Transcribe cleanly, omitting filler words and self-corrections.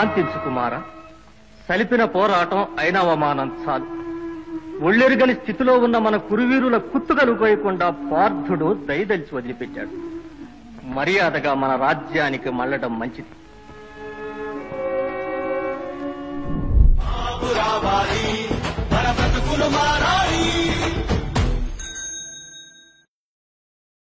శాంతించు కుమార. సలిపిన పోరాటం అయిన అవమానం చాలు. ఒళ్ళెరుగని స్థితిలో ఉన్న మన కురువీరుల కుత్తుకలు పోయకుండా పార్థుడు దయదలిచి వదిలిపెట్టాడు. మర్యాదగా మన రాజ్యానికి మళ్ళడం మంచిది. మన బ్రతుకులు మార